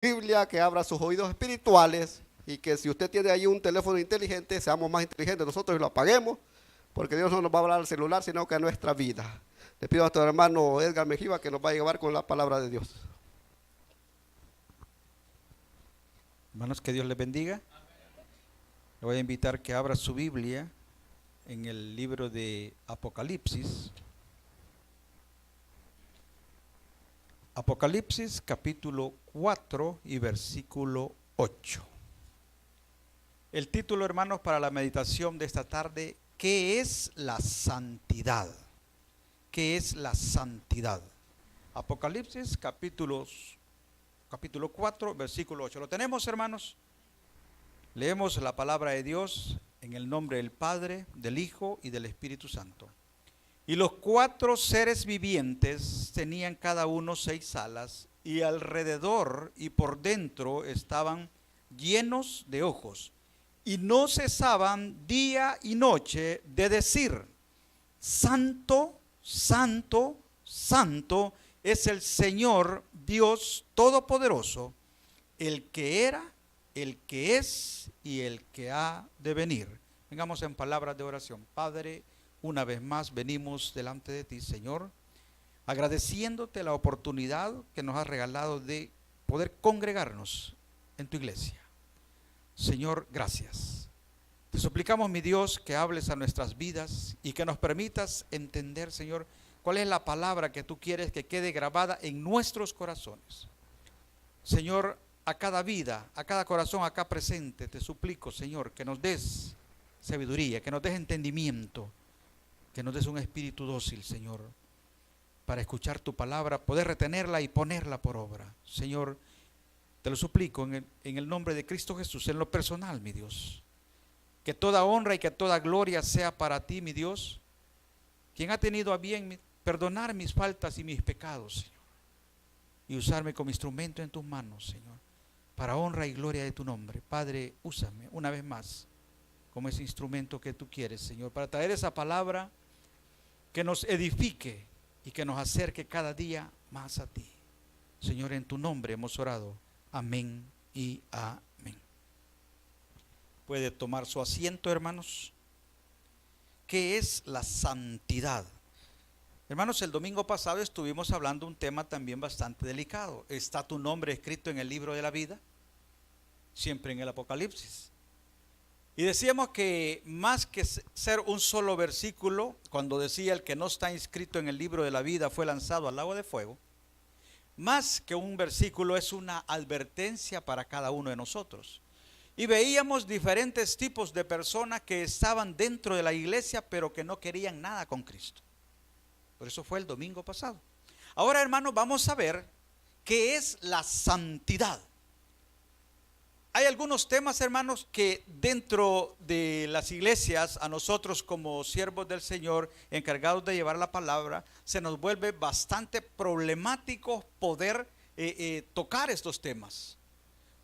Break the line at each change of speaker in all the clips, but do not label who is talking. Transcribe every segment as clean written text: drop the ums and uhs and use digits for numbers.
Biblia, que abra sus oídos espirituales y que si usted tiene ahí un teléfono inteligente, seamos más inteligentes nosotros y lo apaguemos, porque Dios no nos va a hablar al celular, sino que a nuestra vida. Le pido a nuestro hermano Edgar Mejiva que nos va a llevar con la palabra de Dios.
Hermanos, que Dios les bendiga. Le voy a invitar que abra su Biblia en el libro de Apocalipsis. Apocalipsis capítulo 4 y versículo 8. El título, hermanos, para la meditación de esta tarde: ¿qué es la santidad? ¿Qué es la santidad? Apocalipsis capítulo 4, versículo 8. ¿Lo tenemos, hermanos? Leemos la palabra de Dios en el nombre del Padre, del Hijo y del Espíritu Santo. Y los 4 seres vivientes tenían cada uno 6 alas, y alrededor y por dentro estaban llenos de ojos, y no cesaban día y noche de decir: Santo, Santo, Santo es el Señor Dios Todopoderoso, el que era, el que es y el que ha de venir. Vengamos en palabras de oración. Padre, una vez más venimos delante de ti, Señor, agradeciéndote la oportunidad que nos has regalado de poder congregarnos en tu iglesia. Señor, gracias. Te suplicamos, mi Dios, que hables a nuestras vidas y que nos permitas entender, Señor, cuál es la palabra que tú quieres que quede grabada en nuestros corazones. Señor, a cada vida, a cada corazón acá presente, te suplico, Señor, que nos des sabiduría, que nos des entendimiento, que nos des un espíritu dócil, Señor, para escuchar tu palabra, poder retenerla y ponerla por obra. Señor, te lo suplico en el nombre de Cristo Jesús, en lo personal, mi Dios. Que toda honra y que toda gloria sea para ti, mi Dios, quien ha tenido a bien perdonar mis faltas y mis pecados, Señor, y usarme como instrumento en tus manos, Señor, para honra y gloria de tu nombre. Padre, úsame una vez más como ese instrumento que tú quieres, Señor, para traer esa palabra que nos edifique y que nos acerque cada día más a ti. Señor, en tu nombre hemos orado. Amén y amén. Puede tomar su asiento, hermanos. ¿Qué es la santidad? Hermanos, el domingo pasado estuvimos hablando un tema también bastante delicado. ¿Está tu nombre escrito en el libro de la vida? Siempre en el Apocalipsis. Y decíamos que más que ser un solo versículo, cuando decía: el que no está inscrito en el libro de la vida fue lanzado al lago de fuego, más que un versículo es una advertencia para cada uno de nosotros. Y veíamos diferentes tipos de personas que estaban dentro de la iglesia, pero que no querían nada con Cristo. Por eso fue el domingo pasado. Ahora, hermanos, vamos a ver qué es la santidad. Hay algunos temas, hermanos, que dentro de las iglesias, a nosotros como siervos del Señor, encargados de llevar la palabra, se nos vuelve bastante problemático poder tocar estos temas.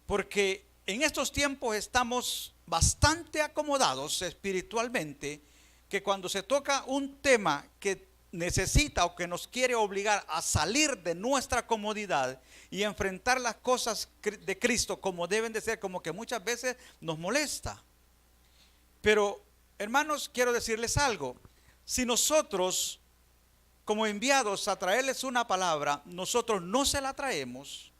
Porque en estos tiempos estamos bastante acomodados espiritualmente, que cuando se toca un tema que necesita o que nos quiere obligar a salir de nuestra comodidad y enfrentar las cosas de Cristo como deben de ser, como que muchas veces nos molesta. Pero, hermanos, quiero decirles algo. Si nosotros, como enviados a traerles una palabra, nosotros no se la traemos,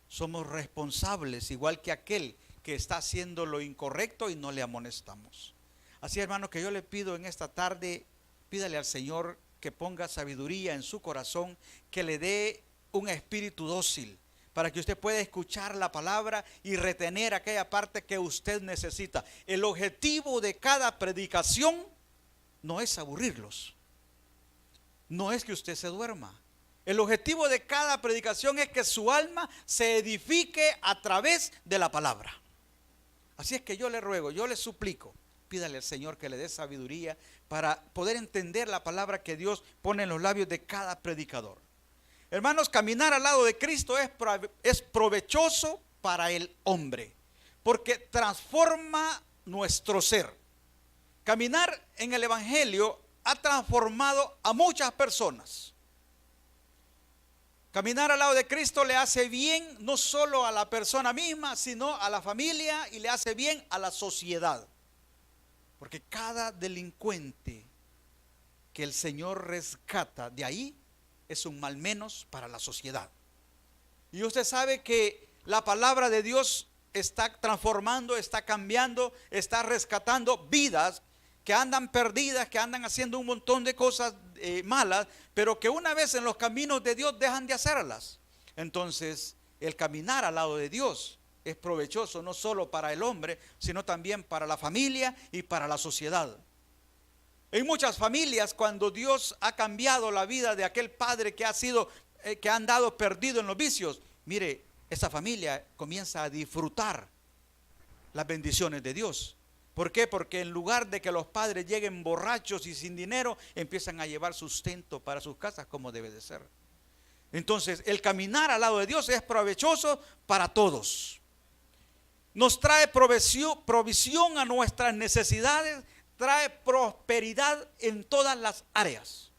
somos responsables, igual que aquel que está haciendo lo incorrecto y no le amonestamos. Así, hermanos, que yo le pido en esta tarde, pídale al Señor que ponga sabiduría en su corazón, que le dé un espíritu dócil, para que usted pueda escuchar la palabra y retener aquella parte que usted necesita. El objetivo de cada predicación no es aburrirlos, no es que usted se duerma. El objetivo de cada predicación es que su alma se edifique a través de la palabra. Así es que yo le ruego, yo le suplico, pídale al Señor que le dé sabiduría para poder entender la palabra que Dios pone en los labios de cada predicador. Hermanos, caminar al lado de Cristo es provechoso para el hombre, porque transforma nuestro ser. Caminar en el Evangelio ha transformado a muchas personas. Caminar al lado de Cristo le hace bien no solo a la persona misma, sino a la familia y le hace bien a la sociedad. Porque cada delincuente que el Señor rescata de ahí es un mal menos para la sociedad. Y usted sabe que la palabra de Dios está transformando, está cambiando, está rescatando vidas que andan perdidas, que andan haciendo un montón de cosas malas, pero que una vez en los caminos de Dios dejan de hacerlas. Entonces, el caminar al lado de Dios es provechoso no solo para el hombre, sino también para la familia y para la sociedad. En muchas familias, cuando Dios ha cambiado la vida de aquel padre que ha andado perdido en los vicios, mire, esa familia comienza a disfrutar las bendiciones de Dios. ¿Por qué? Porque en lugar de que los padres lleguen borrachos y sin dinero, empiezan a llevar sustento para sus casas como debe de ser. Entonces, el caminar al lado de Dios es provechoso para todos. Nos trae provisión a nuestras necesidades, trae prosperidad en todas las áreas.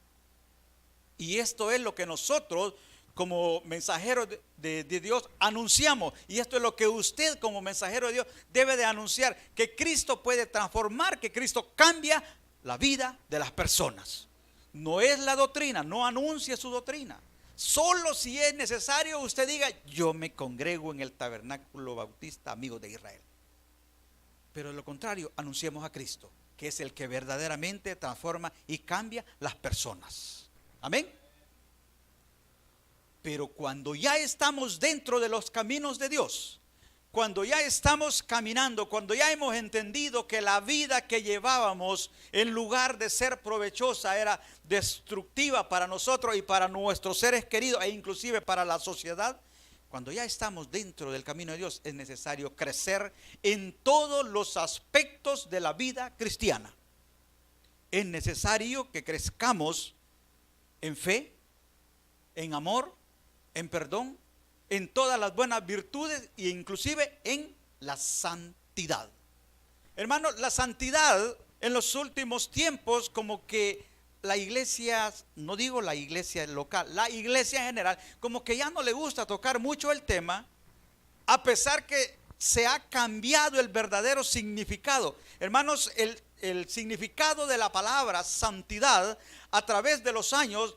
Y esto es lo que nosotros como mensajeros de Dios anunciamos. Y esto es lo que usted como mensajero de Dios debe de anunciar: que Cristo puede transformar, que Cristo cambia la vida de las personas. No es la doctrina, no anuncie su doctrina. Solo si es necesario usted diga: yo me congrego en el Tabernáculo Bautista Amigos de Israel. Pero de lo contrario, anunciemos a Cristo, que es el que verdaderamente transforma y cambia las personas. Amén. Pero cuando ya estamos dentro de los caminos de Dios, cuando ya estamos caminando, cuando ya hemos entendido que la vida que llevábamos, en lugar de ser provechosa, era destructiva para nosotros y para nuestros seres queridos, e inclusive para la sociedad, cuando ya estamos dentro del camino de Dios, es necesario crecer en todos los aspectos de la vida cristiana. Es necesario que crezcamos en fe, en amor, en perdón, en todas las buenas virtudes e inclusive en la santidad. Hermano, la santidad en los últimos tiempos, como que la iglesia, no digo la iglesia local, la iglesia en general, como que ya no le gusta tocar mucho el tema, a pesar que se ha cambiado el verdadero significado. Hermanos, el significado de la palabra santidad a través de los años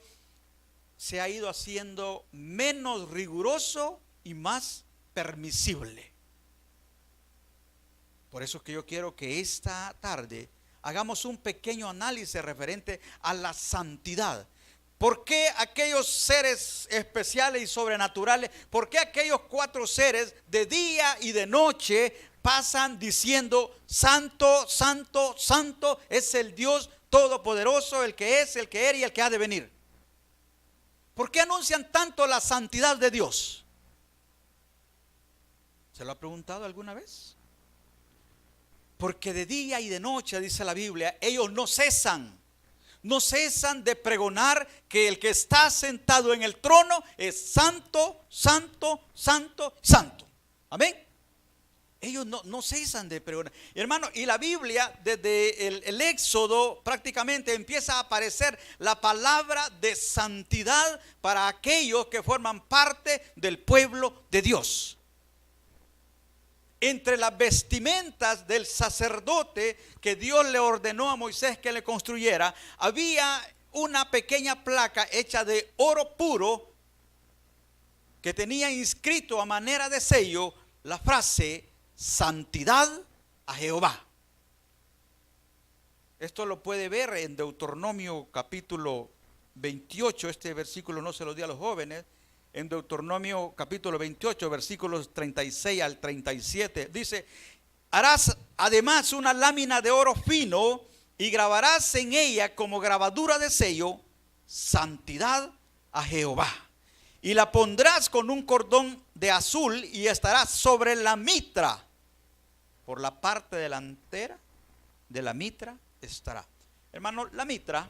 se ha ido haciendo menos riguroso y más permisible. Por eso es que yo quiero que esta tarde hagamos un pequeño análisis referente a la santidad. ¿Por qué aquellos seres especiales y sobrenaturales, por qué aquellos 4 seres de día y de noche pasan diciendo: santo, santo, santo es el Dios todopoderoso, el que es, el que era y el que ha de venir? ¿Por qué anuncian tanto la santidad de Dios? ¿Se lo ha preguntado alguna vez? Porque de día y de noche, dice la Biblia, ellos no cesan de pregonar que el que está sentado en el trono es santo, santo, santo, santo. Amén. Ellos no cesan de pregonar. Hermano, y la Biblia, desde el Éxodo, prácticamente empieza a aparecer la palabra de santidad para aquellos que forman parte del pueblo de Dios. Entre las vestimentas del sacerdote que Dios le ordenó a Moisés que le construyera, había una pequeña placa hecha de oro puro que tenía inscrito a manera de sello la frase: santidad a Jehová. Esto lo puede ver en Deuteronomio capítulo 28. Este versículo no se lo di a los jóvenes. En Deuteronomio capítulo 28, versículos 36 al 37, dice: harás además una lámina de oro fino y grabarás en ella como grabadura de sello: santidad a Jehová. Y la pondrás con un cordón de azul y estará sobre la mitra. Por la parte delantera de la mitra estará. Hermano, la mitra,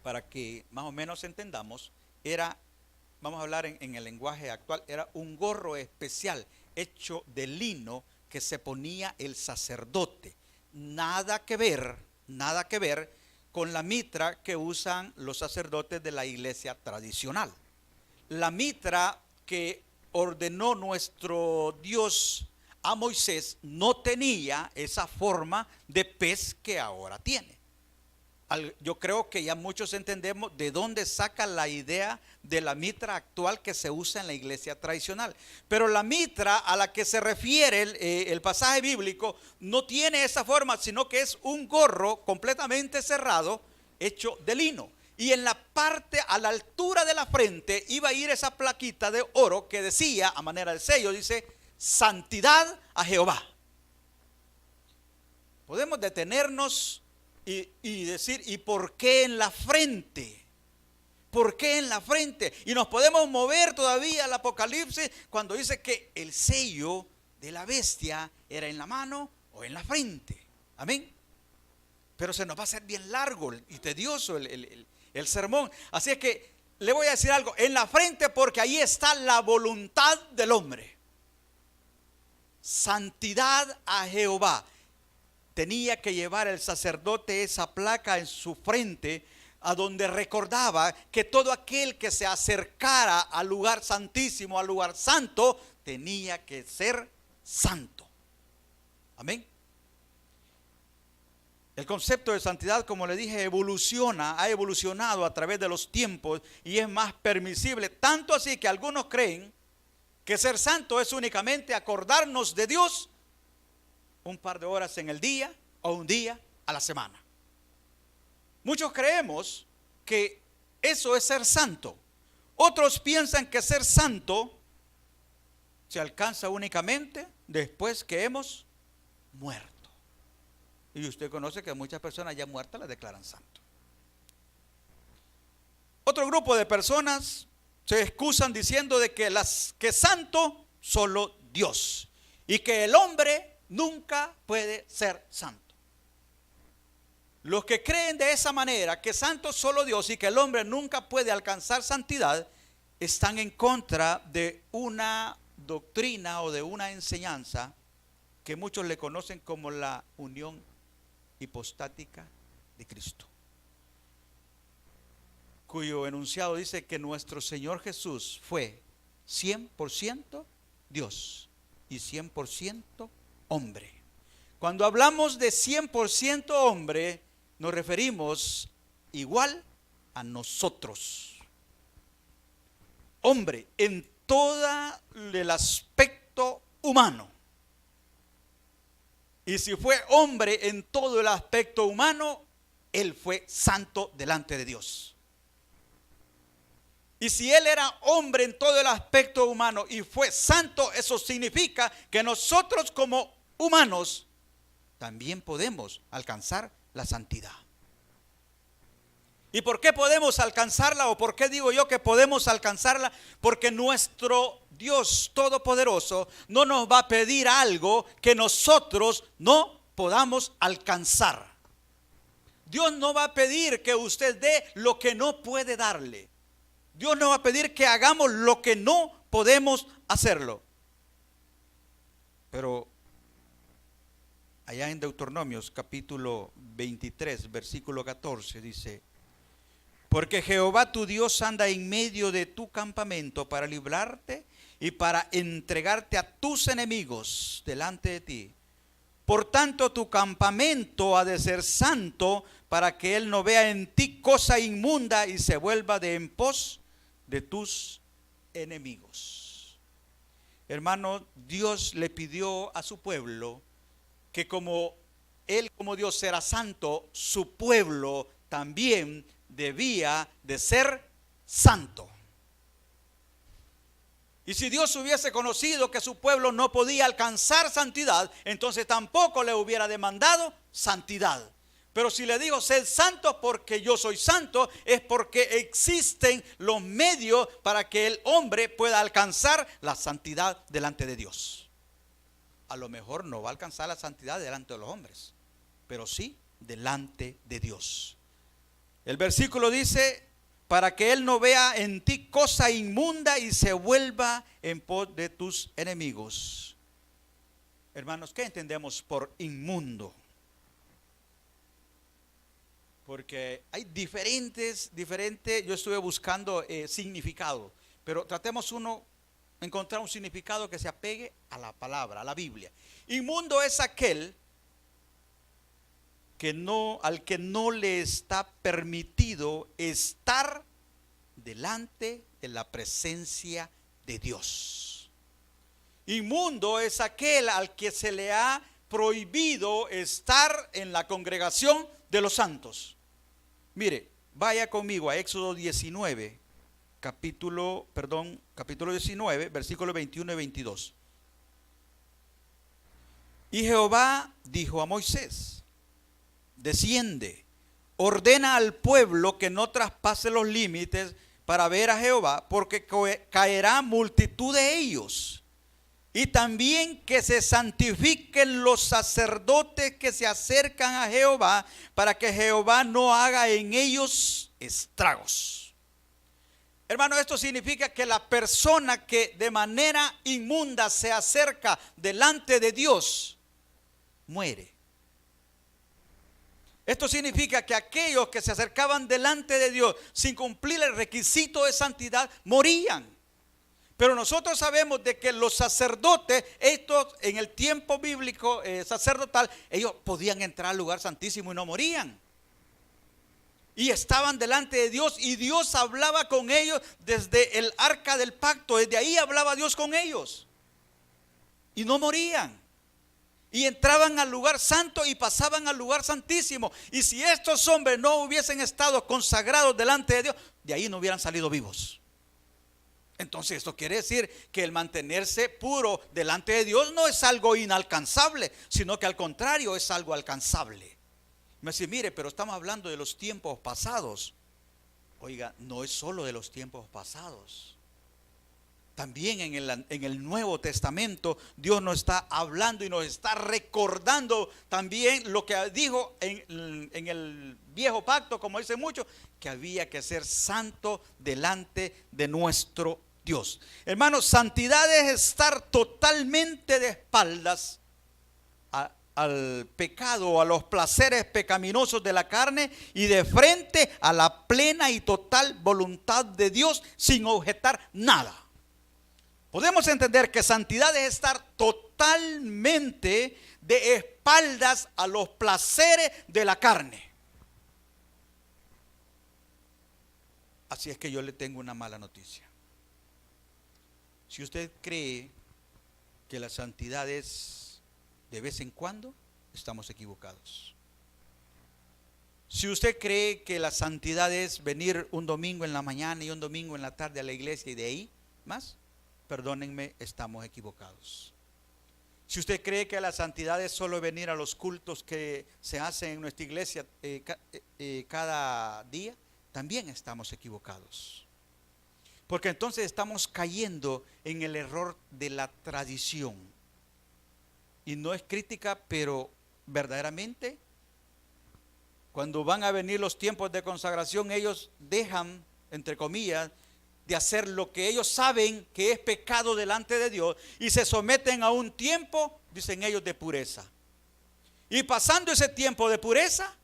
para que más o menos entendamos, era, vamos a hablar en el lenguaje actual, era un gorro especial hecho de lino que se ponía el sacerdote. Nada que ver con la mitra que usan los sacerdotes de la iglesia tradicional. la mitra que ordenó nuestro Dios a Moisés no tenía esa forma de pez que ahora tiene. Yo creo que ya muchos entendemos de dónde saca la idea de la mitra actual que se usa en la iglesia tradicional. Pero la mitra a la que se refiere el pasaje bíblico no tiene esa forma, sino que es un gorro completamente cerrado, hecho de lino. Y en la parte, a la altura de la frente, iba a ir esa plaquita de oro que decía, a manera de sello, dice, santidad a Jehová. Podemos detenernos y decir, ¿y por qué en la frente? ¿Por qué en la frente? Y nos podemos mover todavía al Apocalipsis cuando dice que el sello de la bestia era en la mano o en la frente. Amén. Pero se nos va a hacer bien largo y tedioso el sermón. Así es que le voy a decir algo, en la frente, porque ahí está la voluntad del hombre. Santidad a Jehová. Tenía que llevar el sacerdote esa placa en su frente, a donde recordaba que todo aquel que se acercara al lugar santísimo, al lugar santo, tenía que ser santo. Amén. El concepto de santidad, como le dije, ha evolucionado a través de los tiempos y es más permisible. Tanto así que algunos creen que ser santo es únicamente acordarnos de Dios un par de horas en el día o un día a la semana. Muchos creemos que eso es ser santo. Otros piensan que ser santo se alcanza únicamente después que hemos muerto. Y usted conoce que muchas personas ya muertas las declaran santo. Otro grupo de personas se excusan diciendo de que santo solo Dios y que el hombre nunca puede ser santo. Los que creen de esa manera, que santo solo Dios y que el hombre nunca puede alcanzar santidad, están en contra de una doctrina o de una enseñanza que muchos le conocen como la unión hipostática de Cristo, cuyo enunciado dice que nuestro Señor Jesús fue 100% Dios y 100% hombre. Cuando hablamos de 100% hombre, nos referimos igual a nosotros. Hombre en todo el aspecto humano. Y si fue hombre en todo el aspecto humano, él fue santo delante de Dios. Y si él era hombre en todo el aspecto humano y fue santo, eso significa que nosotros como humanos también podemos alcanzar la santidad. ¿Y por qué podemos alcanzarla? ¿O por qué digo yo que podemos alcanzarla? Porque nuestro Dios Todopoderoso no nos va a pedir algo que nosotros no podamos alcanzar. Dios no va a pedir que usted dé lo que no puede darle. Dios no va a pedir que hagamos lo que no podemos hacerlo. Pero allá en Deuteronomios capítulo 23, versículo 14 dice: porque Jehová tu Dios anda en medio de tu campamento para librarte y para entregarte a tus enemigos delante de ti. Por tanto, tu campamento ha de ser santo, para que él no vea en ti cosa inmunda y se vuelva de en pos de tus enemigos. Hermano, Dios le pidió a su pueblo que como él como Dios era santo, su pueblo también debía de ser santo. Y si Dios hubiese conocido que su pueblo no podía alcanzar santidad, entonces tampoco le hubiera demandado santidad. Pero si le digo sed santo porque yo soy santo, es porque existen los medios para que el hombre pueda alcanzar la santidad delante de Dios. A lo mejor no va a alcanzar la santidad delante de los hombres, pero sí delante de Dios. El versículo dice: para que él no vea en ti cosa inmunda y se vuelva en pos de tus enemigos. Hermanos, ¿qué entendemos por inmundo? Porque hay diferentes, yo estuve buscando significado, pero tratemos encontrar un significado que se apegue a la palabra, a la Biblia. Inmundo es aquel al que no le está permitido estar delante de la presencia de Dios. Inmundo es aquel al que se le ha prohibido estar en la congregación de los santos. Mire, vaya conmigo a Éxodo 19, capítulo 19, versículos 21 y 22. Y Jehová dijo a Moisés: desciende, ordena al pueblo que no traspase los límites para ver a Jehová, porque caerá multitud de ellos. Y también que se santifiquen los sacerdotes que se acercan a Jehová, para que Jehová no haga en ellos estragos. Hermano, esto significa que la persona que de manera inmunda se acerca delante de Dios, muere. Esto significa que aquellos que se acercaban delante de Dios sin cumplir el requisito de santidad, morían. Pero nosotros sabemos de que los sacerdotes, estos en el tiempo bíblico sacerdotal, ellos podían entrar al lugar santísimo y no morían. Y estaban delante de Dios, y Dios hablaba con ellos desde el arca del pacto. Desde ahí hablaba Dios con ellos. Y no morían. Y entraban al lugar santo y pasaban al lugar santísimo. Y si estos hombres no hubiesen estado consagrados delante de Dios, de ahí no hubieran salido vivos. Entonces esto quiere decir que el mantenerse puro delante de Dios no es algo inalcanzable, sino que al contrario es algo alcanzable. Me dice, mire, pero estamos hablando de los tiempos pasados. Oiga, no es solo de los tiempos pasados. También en el Nuevo Testamento Dios nos está hablando y nos está recordando también lo que dijo en el viejo pacto, como dicen muchos, que había que ser santo delante de nuestro Dios. Hermanos, santidad es estar totalmente de espaldas al pecado, a los placeres pecaminosos de la carne, y de frente a la plena y total voluntad de Dios, sin objetar nada. Podemos entender que santidad es estar totalmente de espaldas a los placeres de la carne. Así es que yo le tengo una mala noticia. Si usted cree que la santidad es de vez en cuando, estamos equivocados. Si usted cree que la santidad es venir un domingo en la mañana y un domingo en la tarde a la iglesia y de ahí más, perdónenme, estamos equivocados. Si usted cree que la santidad es solo venir a los cultos que se hacen en nuestra iglesia cada día, también estamos equivocados. Porque entonces estamos cayendo en el error de la tradición. Y no es crítica, pero verdaderamente, cuando van a venir los tiempos de consagración, ellos dejan, entre comillas, de hacer lo que ellos saben que es pecado delante de Dios, y se someten a un tiempo, dicen ellos, de pureza. Y pasando ese tiempo de pureza,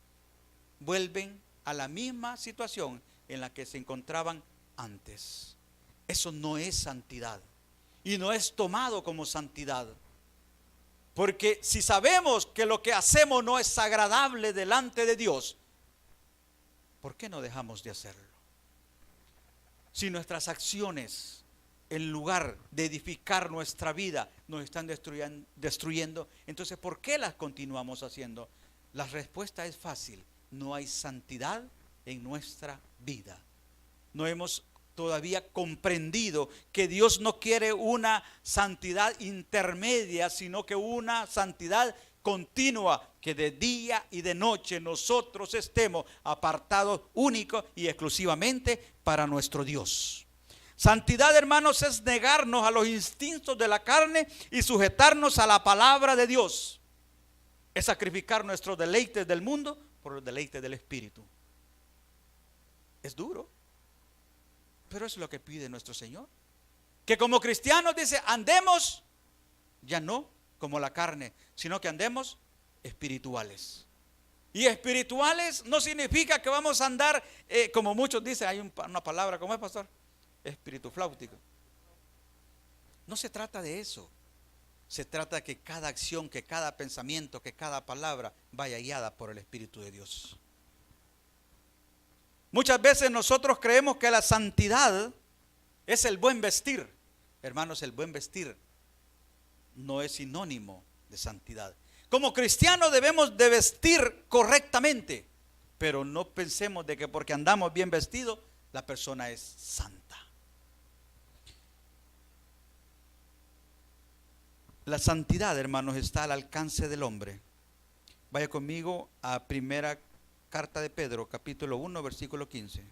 vuelven a la misma situación en la que se encontraban antes. Eso no es santidad y no es tomado como santidad. Porque si sabemos que lo que hacemos no es agradable delante de Dios, ¿por qué no dejamos de hacerlo? Si nuestras acciones, en lugar de edificar nuestra vida, nos están destruyendo, entonces ¿por qué las continuamos haciendo? La respuesta es fácil: no hay santidad en nuestra vida. No hemos todavía comprendido que Dios no quiere una santidad intermedia, sino que una santidad continua, que de día y de noche nosotros estemos apartados únicos y exclusivamente para nuestro Dios. Santidad, hermanos, es negarnos a los instintos de la carne y sujetarnos a la palabra de Dios. Es sacrificar nuestros deleites del mundo por los deleites del Espíritu. Es duro, pero es lo que pide nuestro Señor. Que como cristianos, dice, andemos ya no como la carne, sino que andemos espirituales. Y espirituales no significa que vamos a andar, como muchos dicen, hay una palabra, ¿cómo es, pastor? espíritu flautico. No se trata de eso. Se trata de que cada acción, que cada pensamiento, que cada palabra vaya guiada por el Espíritu de Dios. Muchas veces nosotros creemos que la santidad es el buen vestir. Hermanos, el buen vestir no es sinónimo de santidad. Como cristianos debemos de vestir correctamente, pero no pensemos de que porque andamos bien vestidos, la persona es santa. La santidad, hermanos, está al alcance del hombre. Vaya conmigo a primera carta de Pedro, capítulo 1, versículo 15.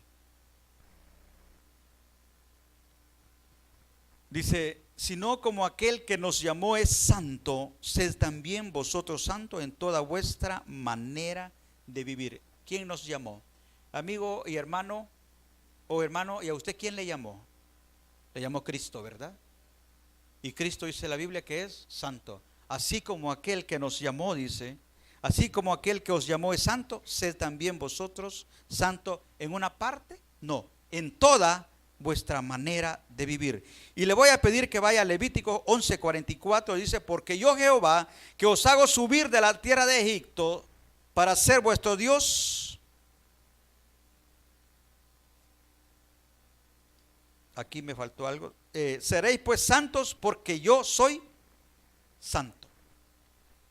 Dice, sino como aquel que nos llamó es santo, sed también vosotros santos en toda vuestra manera de vivir. ¿Quién nos llamó? Amigo y hermano, o hermano, ¿y a usted quién le llamó? Le llamó Cristo, ¿verdad? Y Cristo dice la Biblia que es santo. Así como aquel que nos llamó, dice, así como aquel que os llamó es santo, sed también vosotros santos en una parte, no, en toda vuestra manera de vivir. Y le voy a pedir que vaya a Levítico 11:44, dice, porque yo Jehová, que os hago subir de la tierra de Egipto para ser vuestro Dios. Aquí me faltó algo. Seréis pues santos porque yo soy santo.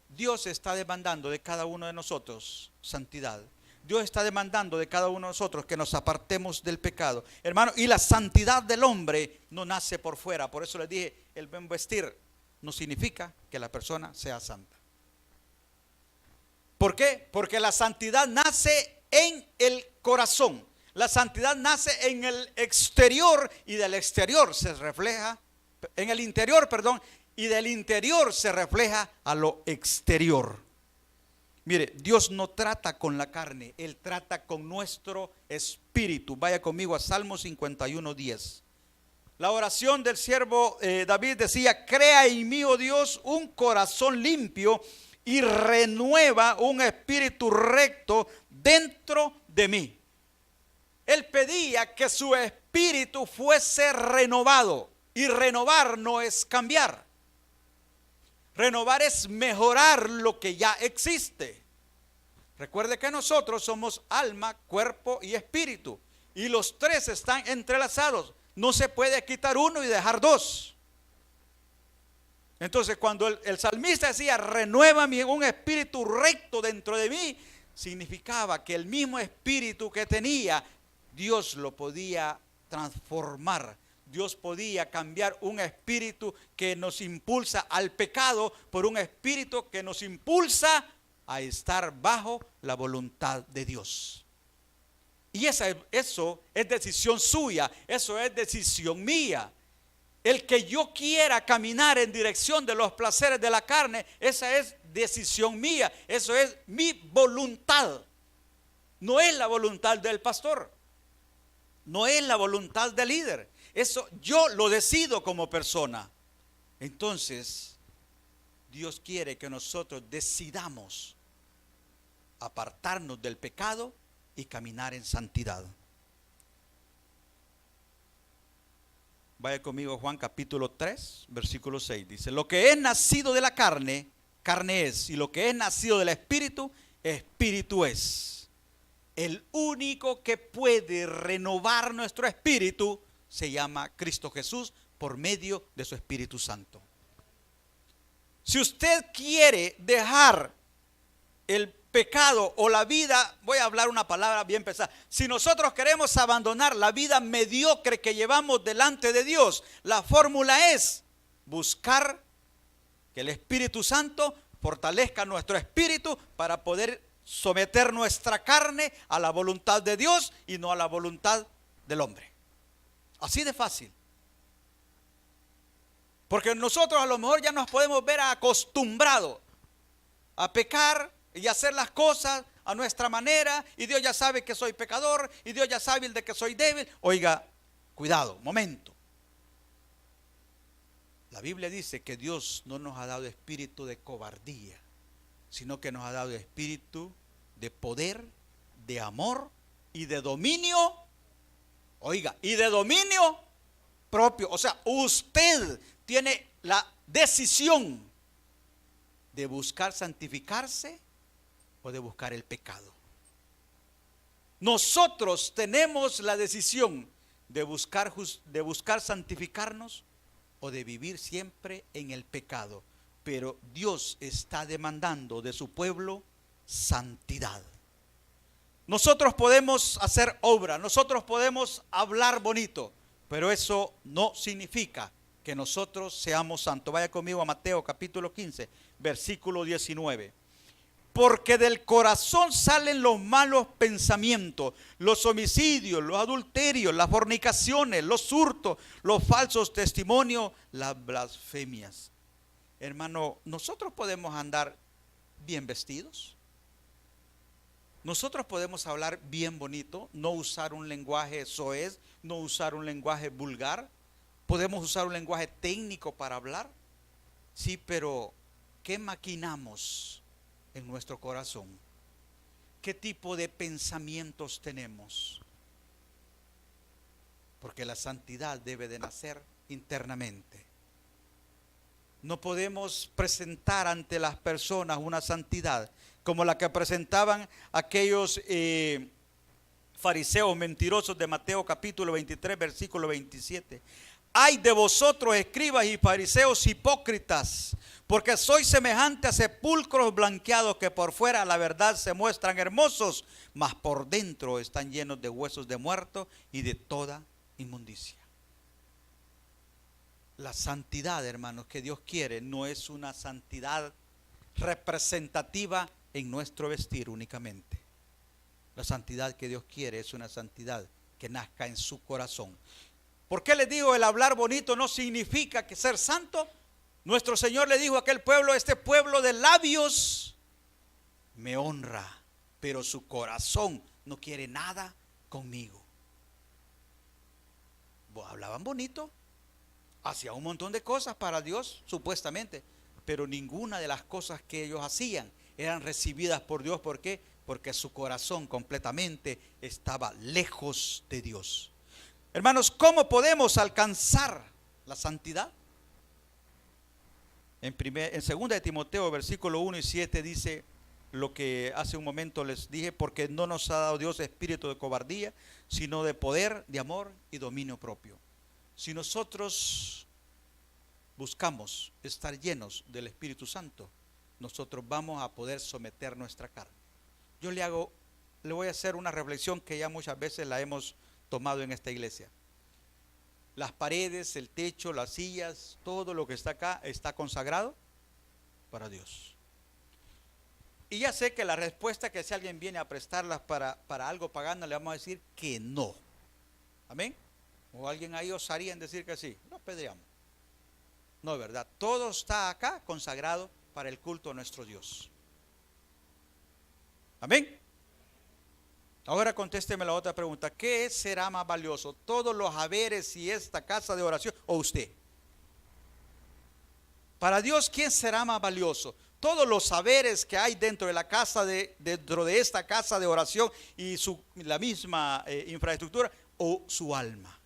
Dios está demandando de cada uno de nosotros santidad. Dios está demandando de cada uno de nosotros que nos apartemos del pecado. Hermano, y la santidad del hombre no nace por fuera. Por eso les dije, el buen vestir no significa que la persona sea santa. ¿Por qué? Porque la santidad nace en el corazón. La santidad nace en el exterior y del exterior se refleja, en el interior, perdón, y del interior se refleja a lo exterior. Mire, Dios no trata con la carne, Él trata con nuestro espíritu. Vaya conmigo a Salmo 51:10. La oración del siervo David decía, crea en mí, oh Dios, un corazón limpio y renueva un espíritu recto dentro de mí. Él pedía que su espíritu fuese renovado. Y renovar no es cambiar. Renovar es mejorar lo que ya existe. Recuerde que nosotros somos alma, cuerpo y espíritu. Y los tres están entrelazados. No se puede quitar uno y dejar dos. Entonces cuando el salmista decía, renuévame un espíritu recto dentro de mí, significaba que el mismo espíritu que tenía, Dios lo podía transformar. Dios podía cambiar un espíritu que nos impulsa al pecado por un espíritu que nos impulsa a estar bajo la voluntad de Dios. Y eso es decisión suya, eso es decisión mía. El que yo quiera caminar en dirección de los placeres de la carne, esa es decisión mía, eso es mi voluntad. No es la voluntad del pastor. No es la voluntad del líder. Eso yo lo decido como persona. Entonces, Dios quiere que nosotros decidamos apartarnos del pecado y caminar en santidad. Vaya conmigo Juan capítulo 3, versículo 6. Dice, lo que es nacido de la carne, carne es. Y lo que es nacido del espíritu, espíritu es. El único que puede renovar nuestro espíritu se llama Cristo Jesús por medio de su Espíritu Santo. Si usted quiere dejar el pecado o la vida, voy a hablar una palabra bien pesada. Si nosotros queremos abandonar la vida mediocre que llevamos delante de Dios, la fórmula es buscar que el Espíritu Santo fortalezca nuestro espíritu para poder someter nuestra carne a la voluntad de Dios y no a la voluntad del hombre. Así de fácil. Porque nosotros a lo mejor ya nos podemos ver acostumbrados a pecar y hacer las cosas a nuestra manera, y Dios ya sabe que soy pecador, y Dios ya sabe de que soy débil. Oiga, cuidado, momento. La Biblia dice que Dios no nos ha dado espíritu de cobardía, sino que nos ha dado espíritu de poder, de amor y de dominio. Oiga, y de dominio propio. O sea, usted tiene la decisión de buscar santificarse o de buscar el pecado. Nosotros tenemos la decisión de buscar santificarnos o de vivir siempre en el pecado. Pero Dios está demandando de su pueblo santidad. Nosotros podemos hacer obra, nosotros podemos hablar bonito, pero eso no significa que nosotros seamos santos. Vaya conmigo a Mateo capítulo 15, versículo 19. Porque del corazón salen los malos pensamientos, los homicidios, los adulterios, las fornicaciones, los hurtos, los falsos testimonios, las blasfemias. Hermano, nosotros podemos andar bien vestidos. Nosotros podemos hablar bien bonito, no usar un lenguaje soez, no usar un lenguaje vulgar. Podemos usar un lenguaje técnico para hablar. Sí, pero ¿qué maquinamos en nuestro corazón? ¿Qué tipo de pensamientos tenemos? Porque la santidad debe de nacer internamente. No podemos presentar ante las personas una santidad como la que presentaban aquellos fariseos mentirosos de Mateo capítulo 23, versículo 27. Ay de vosotros, escribas y fariseos hipócritas, porque sois semejante a sepulcros blanqueados que por fuera la verdad se muestran hermosos, mas por dentro están llenos de huesos de muertos y de toda inmundicia. La santidad, hermanos, que Dios quiere no es una santidad representativa en nuestro vestir únicamente. La santidad que Dios quiere es una santidad que nazca en su corazón. ¿Por qué les digo el hablar bonito no significa que ser santo? Nuestro Señor le dijo a aquel pueblo: este pueblo de labios me honra, pero su corazón no quiere nada conmigo. Hablaban bonito, hacían un montón de cosas para Dios, supuestamente, pero ninguna de las cosas que ellos hacían eran recibidas por Dios. ¿Por qué? Porque su corazón completamente estaba lejos de Dios. Hermanos, ¿cómo podemos alcanzar la santidad? En 2 de Timoteo, versículo 1 y 7 dice lo que hace un momento les dije: porque no nos ha dado Dios espíritu de cobardía, sino de poder, de amor y dominio propio. Si nosotros buscamos estar llenos del Espíritu Santo, nosotros vamos a poder someter nuestra carne. Yo le voy a hacer una reflexión que ya muchas veces la hemos tomado en esta iglesia. Las paredes, el techo, las sillas, todo lo que está acá está consagrado para Dios. Y ya sé que la respuesta, que si alguien viene a prestarlas para algo pagano, le vamos a decir que no. Amén. O alguien ahí osaría en decir que sí. Lo pedreamos. No, ¿verdad? Todo está acá consagrado para el culto a nuestro Dios. Amén. Ahora contésteme la otra pregunta: ¿qué será más valioso? ¿Todos los haberes y esta casa de oración o usted? Para Dios, ¿quién será más valioso? ¿Todos los saberes que hay dentro de la casa dentro de esta casa de oración y la misma infraestructura, o su alma?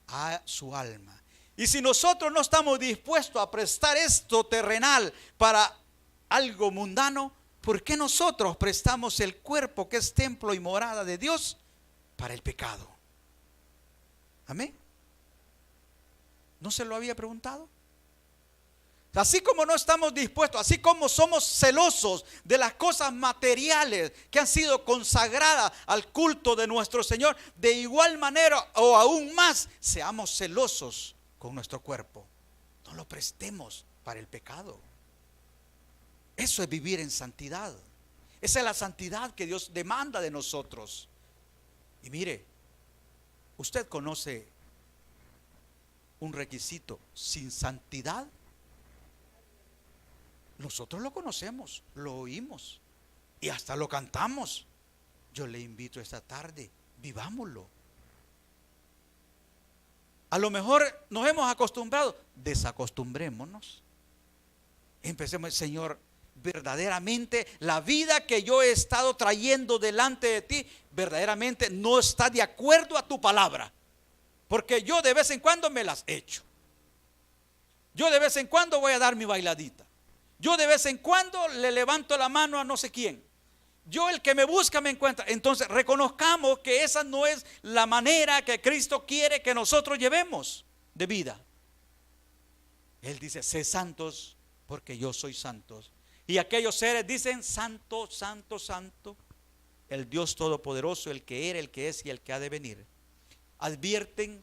A su alma. Y si nosotros no estamos dispuestos a prestar esto terrenal para algo mundano, ¿por qué nosotros prestamos el cuerpo, que es templo y morada de Dios, para el pecado? Amén. ¿No se lo había preguntado? Así como no estamos dispuestos, así como somos celosos de las cosas materiales que han sido consagradas al culto de nuestro Señor, de igual manera o aún más, seamos celosos con nuestro cuerpo. No lo prestemos para el pecado. Eso es vivir en santidad. Esa es la santidad que Dios demanda de nosotros. Y mire, usted conoce un requisito: sin santidad. Nosotros lo conocemos, lo oímos y hasta lo cantamos. Yo le invito esta tarde, vivámoslo. A lo mejor nos hemos acostumbrado, desacostumbrémonos. Empecemos: Señor, verdaderamente la vida que yo he estado trayendo delante de ti verdaderamente no está de acuerdo a tu palabra. porque yo de vez en cuando me las echo. Yo de vez en cuando voy a dar mi bailadita. Yo de vez en cuando le levanto la mano a no sé quién. Yo, el que me busca me encuentra. Entonces reconozcamos que esa no es la manera que Cristo quiere que nosotros llevemos de vida. Él dice: sé santos porque yo soy santo. Y aquellos seres dicen: santo, santo, santo, el Dios Todopoderoso, el que era, el que es y el que ha de venir. Advierten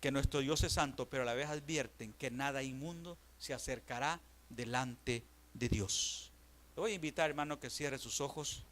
que nuestro Dios es santo, pero a la vez advierten que nada inmundo se acercará delante de Dios. Le voy a invitar, hermano, que cierre sus ojos.